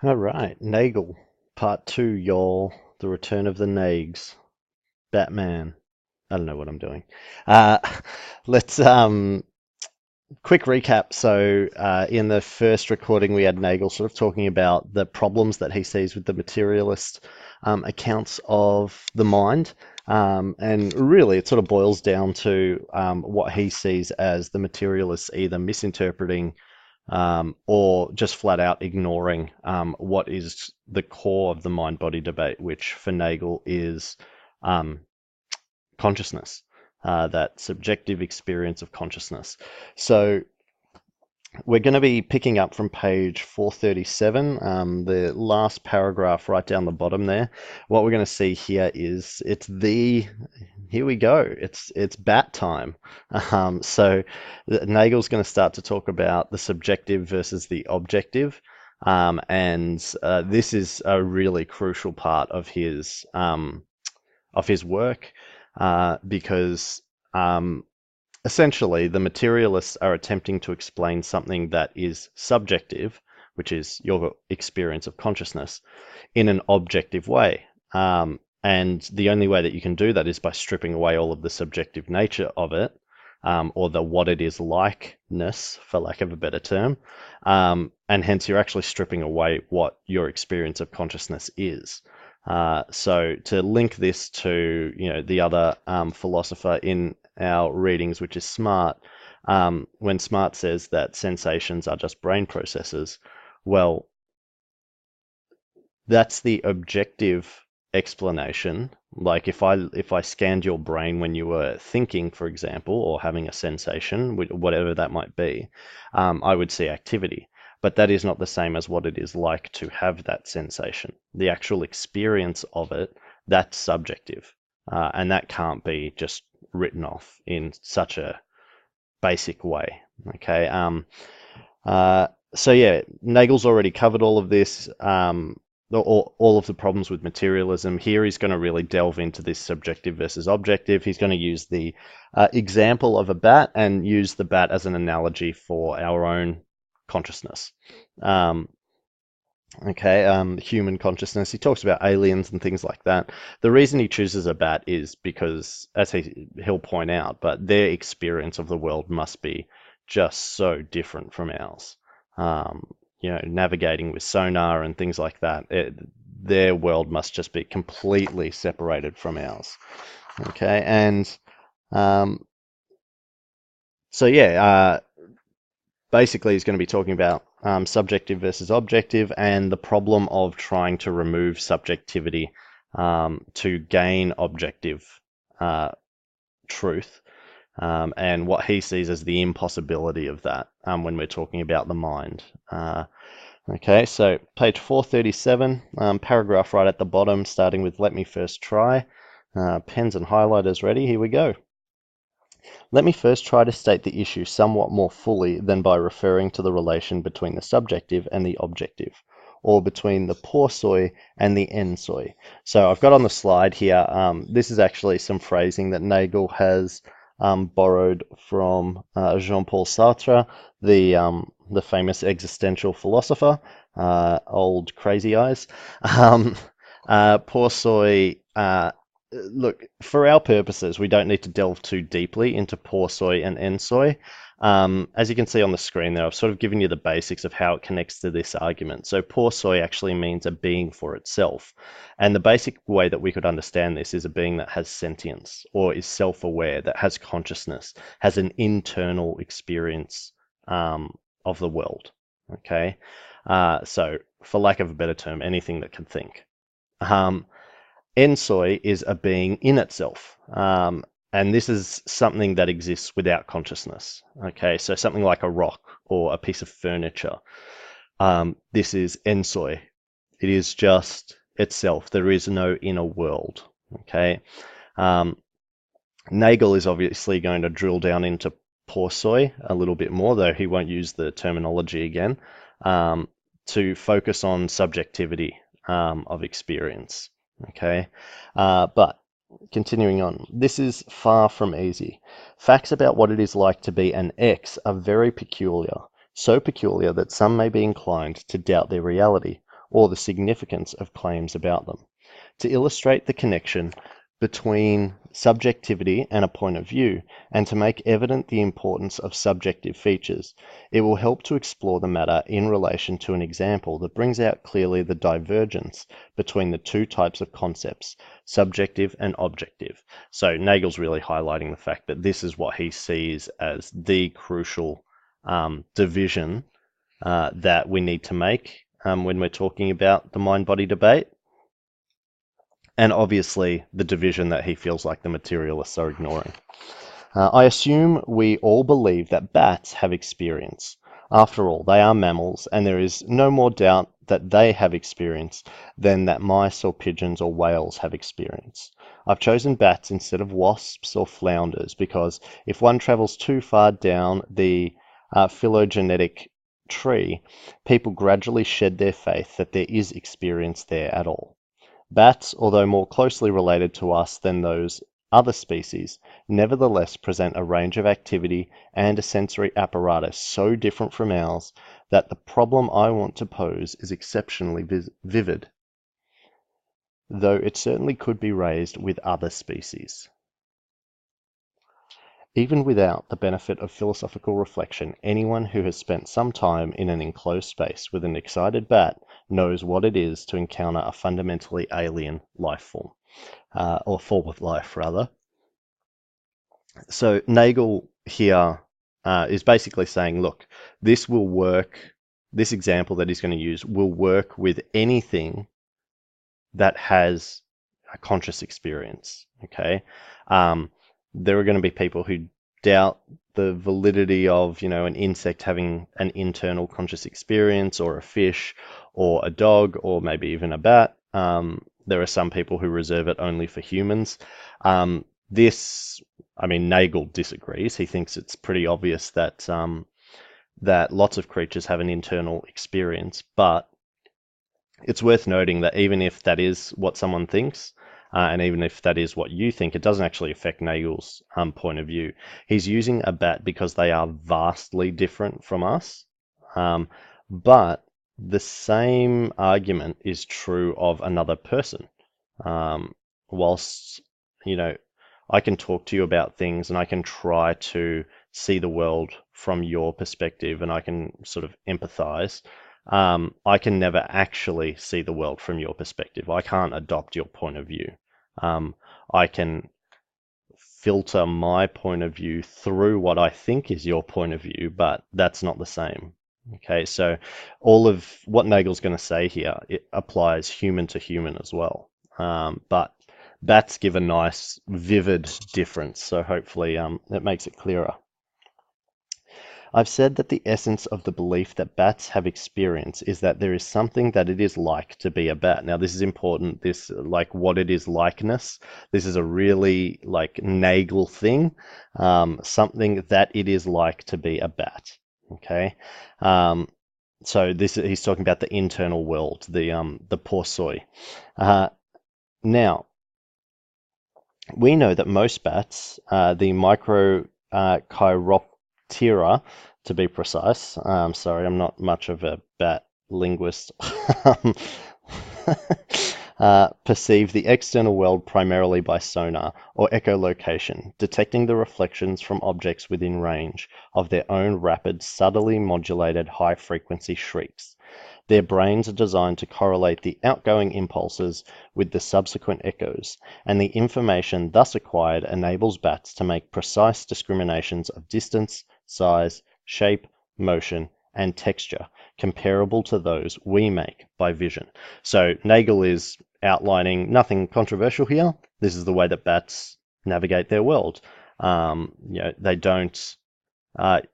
All right, Nagel, part two, y'all. The Return of the Nags. Batman. I don't know what I'm doing. Uh, let's quick recap. So, in the first recording, we had Nagel sort of talking about the problems that he sees with the materialist accounts of the mind. And really, it sort of boils down to what he sees as the materialists either misinterpreting or just flat out ignoring what is the core of the mind body debate, which for Nagel is um, consciousness, that subjective experience of consciousness. So we're going to be picking up from page 437, the last paragraph right down the bottom there. What we're going to see here is here we go. It's bat time. So Nagel's going to start to talk about the subjective versus the objective. And this is a really crucial part of his work because essentially, the materialists are attempting to explain something that is subjective, which is your experience of consciousness, in an objective way. And the only way that you can do that is by stripping away all of the subjective nature of it, or the what it is likeness, for lack of a better term. And hence, you're actually stripping away what your experience of consciousness is. So to link this to the other philosopher in our readings, which is Smart, when Smart says that sensations are just brain processes, well, that's the objective explanation. Like if I scanned your brain when you were thinking, for example, or having a sensation, whatever that might be, I would see activity. But that is not the same as what it is like to have that sensation. The actual experience of it, that's subjective. And that can't be just written off in such a basic way. Okay. So yeah, Nagel's already covered all of this, all of the problems with materialism. Here he's going to really delve into this subjective versus objective. He's going to use the example of a bat and use the bat as an analogy for our own consciousness. Human consciousness. He talks about aliens and things like that. The reason he chooses a bat is because, as he'll point out, but their experience of the world must be just so different from ours. Navigating with sonar and things like that, their world must just be completely separated from ours. Okay, and so yeah, basically he's going to be talking about subjective versus objective and the problem of trying to remove subjectivity to gain objective truth, and what he sees as the impossibility of that when we're talking about the mind. Okay, so page 437, paragraph right at the bottom, starting with "Let me first try." Pens and highlighters ready, here we go. Let me first try to state the issue somewhat more fully than by referring to the relation between the subjective and the objective, or between the pour soi and the en soi. So I've got on the slide here, this is actually some phrasing that Nagel has borrowed from Jean-Paul Sartre, the famous existential philosopher, old crazy eyes. Pour soi, look, for our purposes, we don't need to delve too deeply into pour soi and en soi. As you can see on the screen there, I've sort of given you the basics of how it connects to this argument. So pour soi actually means a being for itself. And the basic way that we could understand this is a being that has sentience or is self-aware, that has consciousness, has an internal experience of the world. Okay. So for lack of a better term, anything that can think. En soi is a being in itself. And this is something that exists without consciousness. Okay, so something like a rock or a piece of furniture. This is en soi. It is just itself. There is no inner world. Okay. Nagel is obviously going to drill down into pour soi a little bit more, though he won't use the terminology again, to focus on subjectivity of experience. Okay, but continuing on, this is far from easy. Facts about what it is like to be an X are very peculiar, so peculiar that some may be inclined to doubt their reality, or the significance of claims about them. To illustrate the connection between subjectivity and a point of view, and to make evident the importance of subjective features, it will help to explore the matter in relation to an example that brings out clearly the divergence between the two types of concepts, subjective and objective. So Nagel's really highlighting the fact that this is what he sees as the crucial division that we need to make when we're talking about the mind-body debate. And obviously the division that he feels like the materialists are ignoring. I assume we all believe that bats have experience. After all, they are mammals, and there is no more doubt that they have experience than that mice or pigeons or whales have experience. I've chosen bats instead of wasps or flounders because if one travels too far down the phylogenetic tree, people gradually shed their faith that there is experience there at all. Bats, although more closely related to us than those other species, nevertheless present a range of activity and a sensory apparatus so different from ours that the problem I want to pose is exceptionally vivid, though it certainly could be raised with other species. Even without the benefit of philosophical reflection, anyone who has spent some time in an enclosed space with an excited bat knows what it is to encounter a fundamentally alien life form, or form of life, rather. So Nagel here is basically saying, look, this will work, this example that he's going to use will work with anything that has a conscious experience, okay? There are going to be people who doubt the validity of, an insect having an internal conscious experience, or a fish, or a dog, or maybe even a bat. There are some people who reserve it only for humans. Nagel disagrees. He thinks it's pretty obvious that that lots of creatures have an internal experience, but it's worth noting that even if that is what someone thinks, and even if that is what you think, it doesn't actually affect Nagel's point of view. He's using a bat because they are vastly different from us, but the same argument is true of another person. Whilst, I can talk to you about things and I can try to see the world from your perspective and I can sort of empathize. I can never actually see the world from your perspective. I can't adopt your point of view. I can filter my point of view through what I think is your point of view, but that's not the same. Okay, so all of what Nagel's going to say here, it applies human to human as well. But bats give a nice, vivid difference, so hopefully it makes it clearer. I've said that the essence of the belief that bats have experience is that there is something that it is like to be a bat. Now, this is important, this, like, what it is likeness. This is a really, Nagel thing, something that it is like to be a bat, okay? So he's talking about the internal world, the porsoi. Now, we know that most bats, the Microchiroptera, to be precise. Sorry, I'm not much of a bat linguist. Perceive the external world primarily by sonar or echolocation, detecting the reflections from objects within range of their own rapid, subtly modulated high-frequency shrieks. Their brains are designed to correlate the outgoing impulses with the subsequent echoes, and the information thus acquired enables bats to make precise discriminations of distance, size, shape, motion, and texture, comparable to those we make by vision. So Nagel is outlining nothing controversial here. This is the way that bats navigate their world. They don't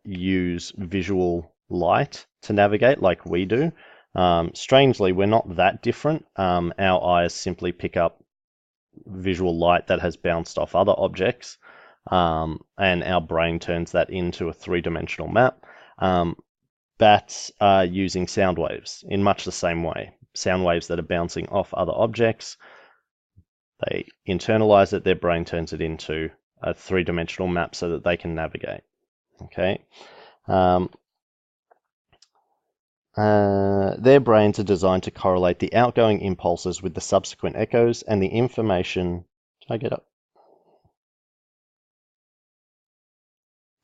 use visual light to navigate like we do. Strangely, we're not that different. Our eyes simply pick up visual light that has bounced off other objects, and our brain turns that into a three-dimensional map. Bats are using sound waves in much the same way. Sound waves that are bouncing off other objects. They internalize it, their brain turns it into a three-dimensional map so that they can navigate. Okay. Their brains are designed to correlate the outgoing impulses with the subsequent echoes and the information. Did I get up?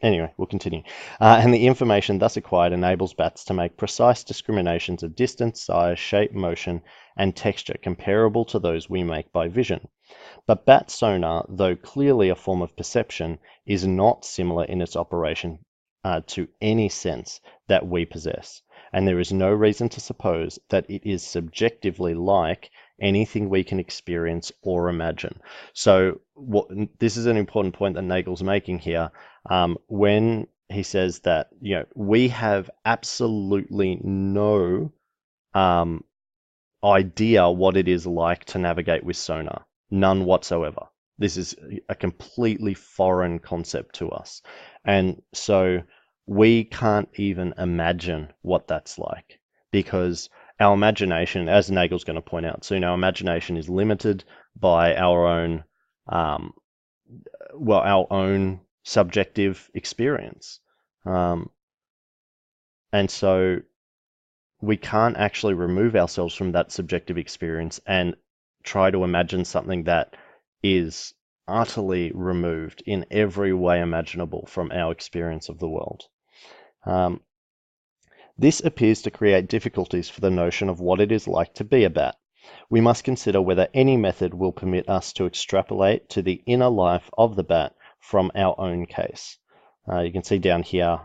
Anyway, we'll continue. And the information thus acquired enables bats to make precise discriminations of distance, size, shape, motion, and texture comparable to those we make by vision. But bat sonar, though clearly a form of perception, is not similar in its operation to any sense that we possess, and there is no reason to suppose that it is subjectively like anything we can experience or imagine. So this is an important point that Nagel's making here. When he says that, we have absolutely no idea what it is like to navigate with sonar. None whatsoever. This is a completely foreign concept to us. And so we can't even imagine what that's like because our imagination, as Nagel's going to point out soon, our imagination is limited by our own, our own subjective experience. And so we can't actually remove ourselves from that subjective experience and try to imagine something that is utterly removed in every way imaginable from our experience of the world. This appears to create difficulties for the notion of what it is like to be a bat. We must consider whether any method will permit us to extrapolate to the inner life of the bat from our own case. You can see down here,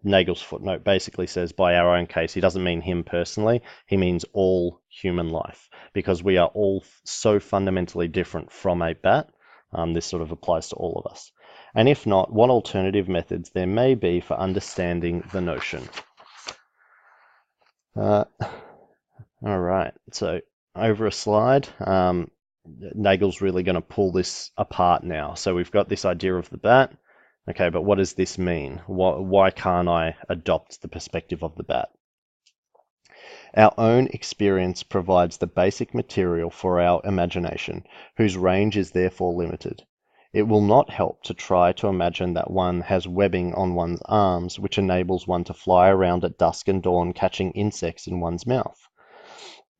Nagel's footnote basically says by our own case, he doesn't mean him personally, he means all human life, because we are all so fundamentally different from a bat. This sort of applies to all of us. And if not, what alternative methods there may be for understanding the notion. All right, so over a slide, Nagel's really going to pull this apart now. So we've got this idea of the bat. Okay, but what does this mean? Why can't I adopt the perspective of the bat? Our own experience provides the basic material for our imagination, whose range is therefore limited. It will not help to try to imagine that one has webbing on one's arms, which enables one to fly around at dusk and dawn catching insects in one's mouth.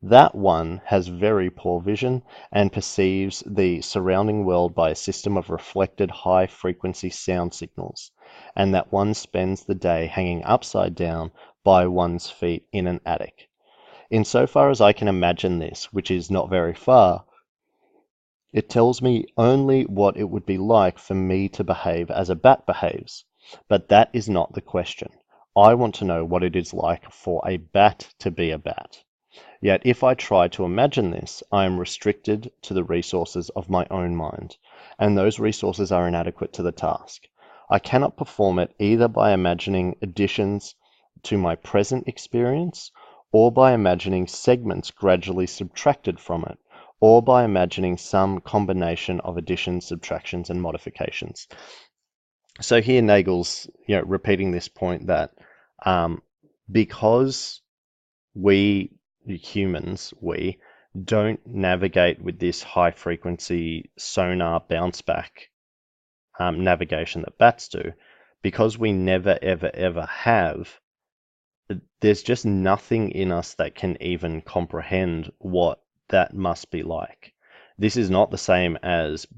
That one has very poor vision and perceives the surrounding world by a system of reflected high-frequency sound signals, and that one spends the day hanging upside down by one's feet in an attic. Insofar as I can imagine this, which is not very far, it tells me only what it would be like for me to behave as a bat behaves. But that is not the question. I want to know what it is like for a bat to be a bat. Yet if I try to imagine this, I am restricted to the resources of my own mind, and those resources are inadequate to the task. I cannot perform it either by imagining additions to my present experience, or by imagining segments gradually subtracted from it, or by imagining some combination of additions, subtractions, and modifications. So here Nagel's repeating this point that because we humans, we don't navigate with this high frequency sonar bounce back navigation that bats do, because we never ever have, there's just nothing in us that can even comprehend what that must be like. This is not the same as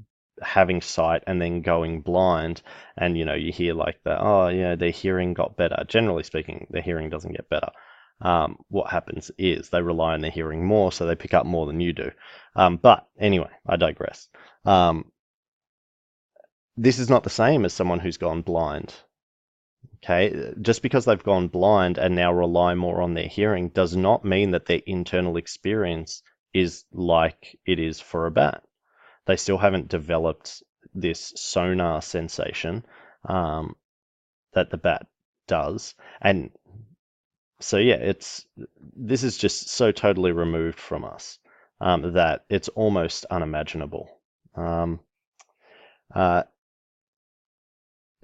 having sight and then going blind, and you hear like that, oh yeah, their hearing got better. Generally speaking, their hearing doesn't get better. What happens is they rely on their hearing more, so they pick up more than you do. But anyway, I digress. This is not the same as someone who's gone blind. Okay, just because they've gone blind and now rely more on their hearing does not mean that their internal experience is like it is for a bat. They still haven't developed this sonar sensation that the bat does. And so yeah, this is just so totally removed from us that it's almost unimaginable.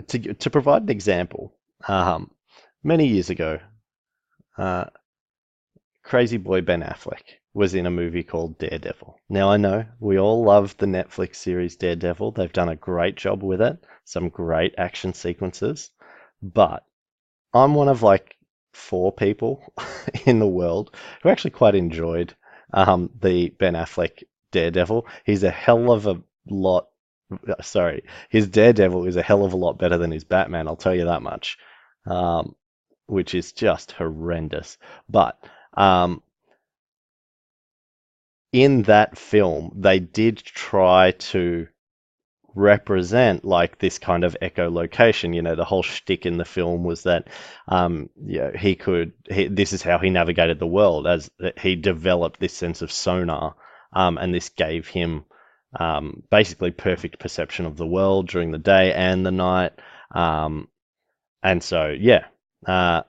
To provide an example, many years ago, crazy boy Ben Affleck was in a movie called Daredevil. Now I know we all love the Netflix series Daredevil. They've done a great job with it, some great action sequences, but I'm one of like 4 people in the world who actually quite enjoyed the Ben Affleck Daredevil. He's a hell of a lot. Sorry, his Daredevil is a hell of a lot better than his Batman, I'll tell you that much, um, which is just horrendous. But in that film, they did try to represent like this kind of echolocation. The whole shtick in the film was that, this is how he navigated the world, as that he developed this sense of sonar, and this gave him basically perfect perception of the world during the day and the night. And so, yeah, uh,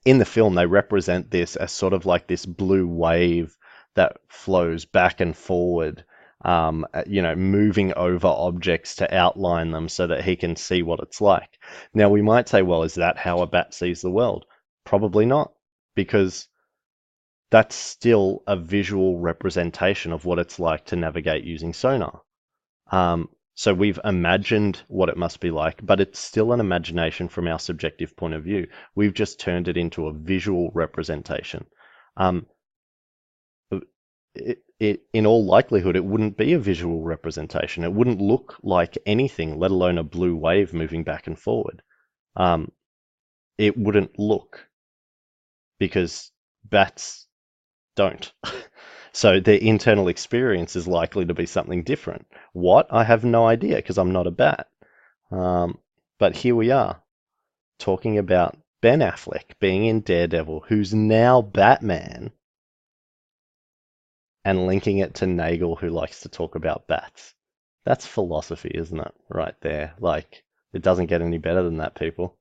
in the film, they represent this as sort of like this blue wave that flows back and forward, moving over objects to outline them so that he can see what it's like. Now, we might say, well, is that how a bat sees the world? Probably not, because that's still a visual representation of what it's like to navigate using sonar. So we've imagined what it must be like, but it's still an imagination from our subjective point of view. We've just turned it into a visual representation. Um, in all likelihood, it wouldn't be a visual representation. It wouldn't look like anything, let alone a blue wave moving back and forward. Um, it wouldn't look, because bats don't. So their internal experience is likely to be something different. What? I have no idea, because I'm not a bat. But here we are, talking about Ben Affleck being in Daredevil, who's now Batman, and linking it to Nagel, who likes to talk about bats. That's philosophy, isn't it? Right there. Like, it doesn't get any better than that, people.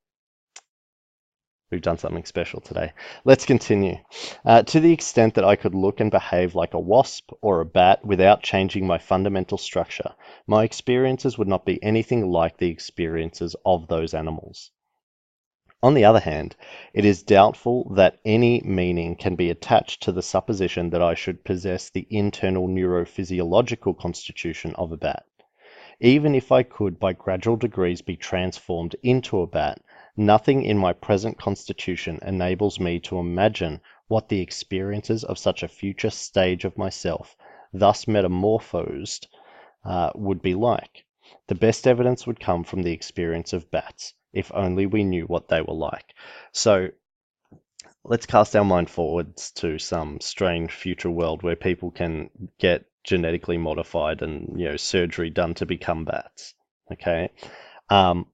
We've done something special today. Let's continue. To the extent that I could look and behave like a wasp or a bat without changing my fundamental structure, my experiences would not be anything like the experiences of those animals. On the other hand, it is doubtful that any meaning can be attached to the supposition that I should possess the internal neurophysiological constitution of a bat. Even if I could by gradual degrees be transformed into a bat, nothing in my present constitution enables me to imagine what the experiences of such a future stage of myself, thus metamorphosed, would be like. The best evidence would come from the experience of bats, if only we knew what they were like. So let's cast our mind forwards to some strange future world where people can get genetically modified and surgery done to become bats. Okay, um,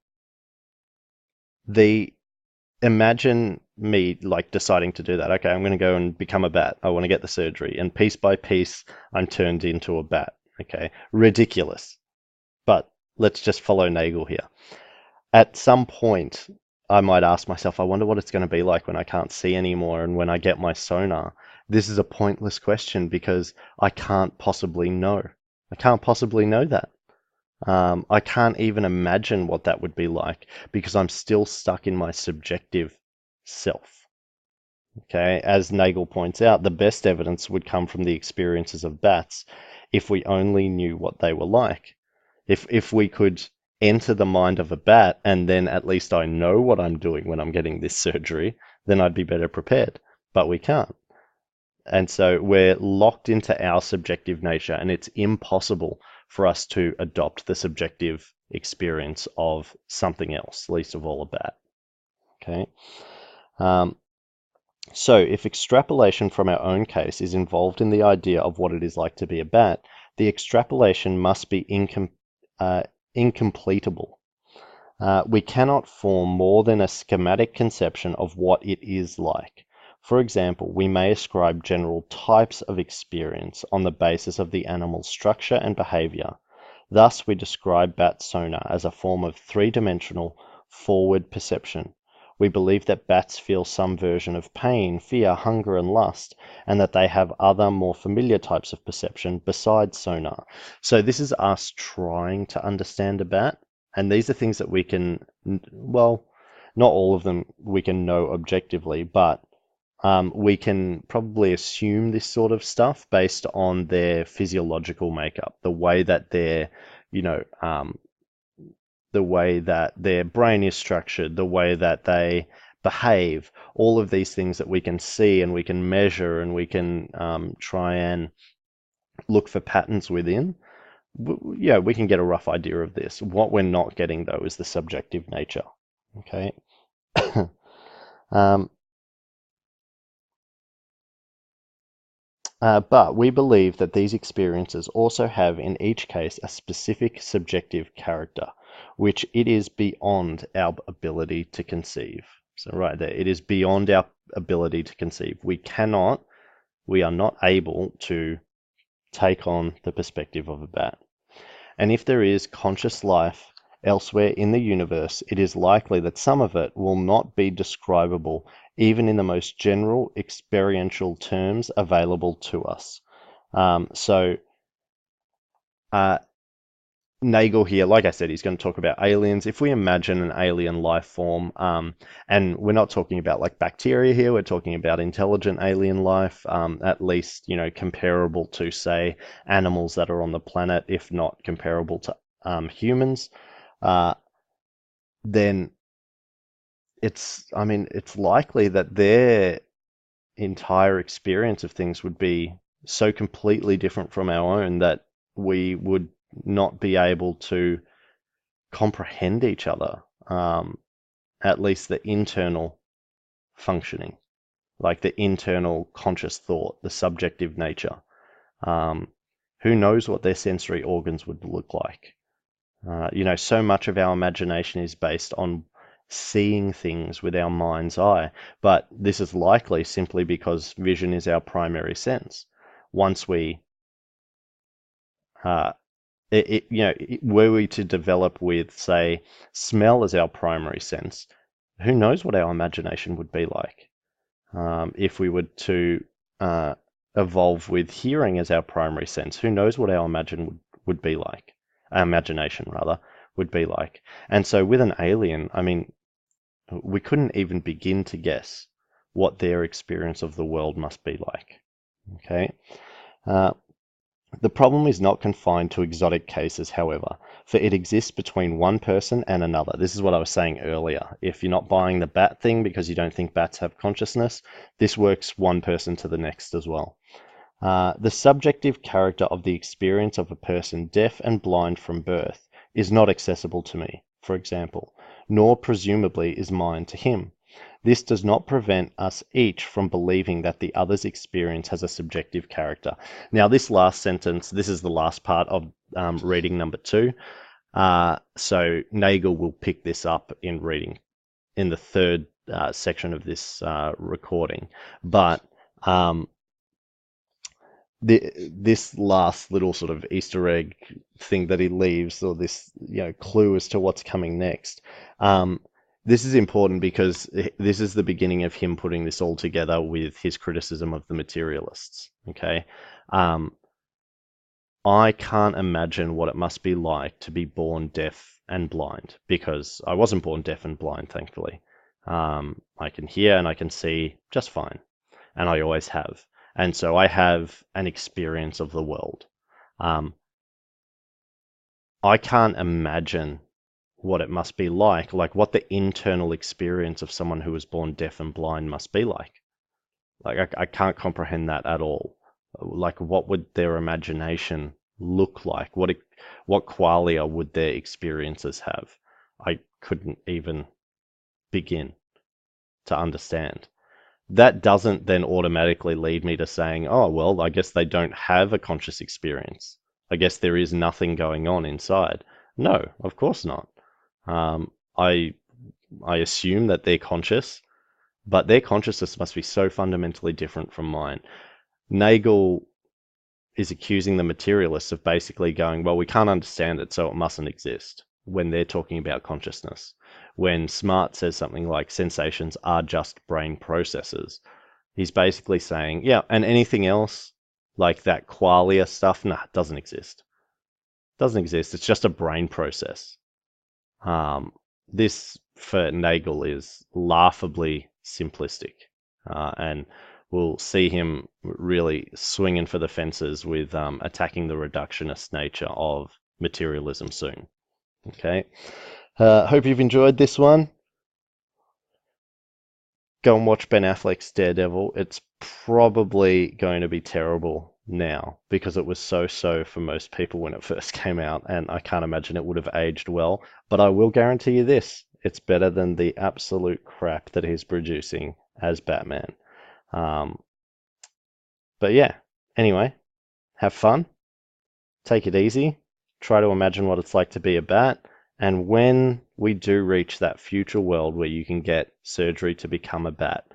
the imagine me like deciding to do that. Okay, I'm going to go and become a bat. I want to get the surgery, and piece by piece, I'm turned into a bat. Okay, ridiculous. But let's just follow Nagel here. At some point, I might ask myself, I wonder what it's going to be like when I can't see anymore and when I get my sonar. This is a pointless question because I can't possibly know. I can't possibly know that. I can't even imagine what that would be like because I'm still stuck in my subjective self. Okay, as Nagel points out, the best evidence would come from the experiences of bats if we only knew what they were like. If we could enter the mind of a bat and then at least I know what I'm doing when I'm getting this surgery, then I'd be better prepared. But we can't. And so we're locked into our subjective nature, and it's impossible for us to adopt the subjective experience of something else, least of all a bat. Okay. So if extrapolation from our own case is involved in the idea of what it is like to be a bat, the extrapolation must be incompletable. We cannot form more than a schematic conception of what it is like. For example, we may ascribe general types of experience on the basis of the animal's structure and behavior. Thus, we describe bat sonar as a form of three-dimensional forward perception. We believe that bats feel some version of pain, fear, hunger, and lust, and that they have other more familiar types of perception besides sonar. So this is us trying to understand a bat, and these are things that we can, well, not all of them we can know objectively, but we can probably assume this sort of stuff based on their physiological makeup, the way that the way that their brain is structured, the way that they behave, all of these things that we can see and we can measure and we can try and look for patterns within. Yeah, we can get a rough idea of this. What we're not getting, though, is the subjective nature. Okay. um, but we believe that these experiences also have, in each case, a specific subjective character, which it is beyond our ability to conceive. So right there, it is beyond our ability to conceive. We are not able to take on the perspective of a bat. And if there is conscious life elsewhere in the universe, it is likely that some of it will not be describable even in the most general experiential terms available to us. So Nagel here, like I said, he's going to talk about aliens. If we imagine an alien life form, and we're not talking about like bacteria here, we're talking about intelligent alien life, at least, comparable to, say, animals that are on the planet, if not comparable to humans, then it's likely that their entire experience of things would be so completely different from our own that we would not be able to comprehend each other, at least the internal functioning, like the internal conscious thought, the subjective nature. Who knows what their sensory organs would look like? So much of our imagination is based on seeing things with our mind's eye, but this is likely simply because vision is our primary sense. Once we, were we to develop with, say, smell as our primary sense, who knows what our imagination would be like? If we were to evolve with hearing as our primary sense, who knows what our would be like? Our imagination, rather, would be like. And so with an alien, we couldn't even begin to guess what their experience of the world must be like. Okay? The problem is not confined to exotic cases, however, for it exists between one person and another. This is what I was saying earlier. If you're not buying the bat thing because you don't think bats have consciousness, this works one person to the next as well. The subjective character of the experience of a person deaf and blind from birth is not accessible to me, for example, nor presumably is mine to him. This does not prevent us each from believing that the other's experience has a subjective character. Now, this last sentence, this is the last part of reading number 2. So Nagel will pick this up in reading in the third section of this recording. But this last little sort of Easter egg thing that he leaves, or this clue as to what's coming next, this is important because this is the beginning of him putting this all together with his criticism of the materialists. Okay, I can't imagine what it must be like to be born deaf and blind, because I wasn't born deaf and blind, thankfully. I can hear and I can see just fine, and I always have. And so I have an experience of the world. I can't imagine what it must be like what the internal experience of someone who was born deaf and blind must be like. I can't comprehend that at all. What would their imagination look like? What qualia would their experiences have? I couldn't even begin to understand. That doesn't then automatically lead me to saying, oh, well, I guess they don't have a conscious experience. I guess there is nothing going on inside. No, of course not. I assume that they're conscious, but their consciousness must be so fundamentally different from mine. Nagel is accusing the materialists of basically going, well, we can't understand it, so it mustn't exist, when they're talking about consciousness. When Smart says something like sensations are just brain processes, he's basically saying, yeah, and anything else, like that qualia stuff, nah, it doesn't exist. Doesn't exist. It's just a brain process. This, for Nagel, is laughably simplistic, and we'll see him really swinging for the fences with attacking the reductionist nature of materialism soon. Okay. Hope you've enjoyed this one. Go and watch Ben Affleck's Daredevil. It's probably going to be terrible now because it was so for most people when it first came out, and I can't imagine it would have aged well. But I will guarantee you this, it's better than the absolute crap that he's producing as Batman. Um, but yeah, anyway, have fun, take it easy, try to imagine what it's like to be a bat. And when we do reach that future world where you can get surgery to become a bat,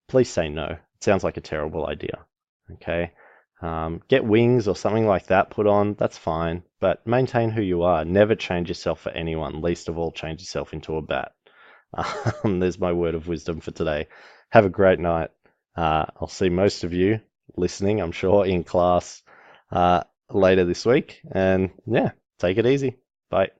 please say no. It sounds like a terrible idea. Okay? Get wings or something like that put on, that's fine. But maintain who you are. Never change yourself for anyone, least of all, change yourself into a bat. There's my word of wisdom for today. Have a great night. I'll see most of you listening, I'm sure, in class later this week. And yeah, take it easy. Bye.